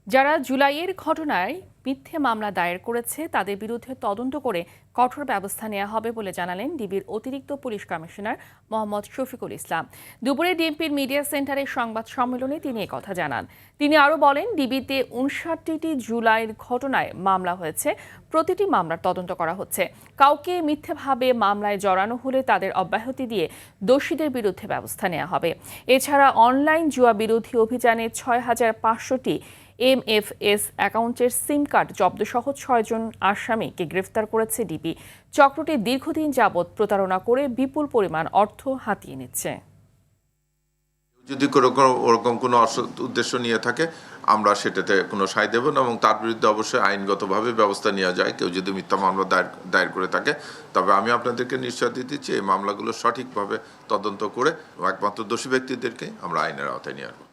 যারা জুলাইয়ের ঘটনায় মিথ্যে মামলা দায়ের করেছে তাদের বিরুদ্ধে তদন্ত করে কঠোর ব্যবস্থা নেওয়া হবে বলে জানালেন ডিবির অতিরিক্ত পুলিশ কমিশনার মোহাম্মদ শফিকুল ইসলাম। দুপুরে ডিএমপির মিডিয়া সেন্টারের সংবাদ সম্মেলনে তিনি একথা জানান। তিনি আরও বলেন, ডিবিতে 59টি জুলাইয়ের ঘটনায় মামলা হয়েছে। প্রতিটি মামলার তদন্ত করা হচ্ছে। কাউকে মিথ্যেভাবে মামলায় জড়ানো হলে তাদের অব্যাহতি দিয়ে দোষীদের বিরুদ্ধে ব্যবস্থা নেওয়া হবে। এছাড়া অনলাইন জুয়া বিরোধী অভিযানে 6,500টি এমএফএস অ্যাকাউন্টের সিম কার্ড জব্দসহ 6 জন আসামিকে গ্রেফতার করেছে ডিবি। চক্রটি দীর্ঘদিন যাবৎ প্রতারণা করে বিপুল পরিমাণ অর্থ হাতিয়ে নিচ্ছে। যদি ওরকম কোনো অসৎ উদ্দেশ্য নিয়ে থাকে, আমরা সেটাতে কোনো সায় দেব না এবং তার বিরুদ্ধে অবশ্যই আইনগতভাবে ব্যবস্থা নেওয়া যায়। কেউ যদি মিথ্যা মামলা দায়ের করে থাকে, তবে আমি আপনাদেরকে নিশ্চয় দিচ্ছি এই মামলাগুলো সঠিকভাবে তদন্ত করে একমাত্র দোষী ব্যক্তিদেরকে আমরা আইনের আওতায় নিয়ে আসবো।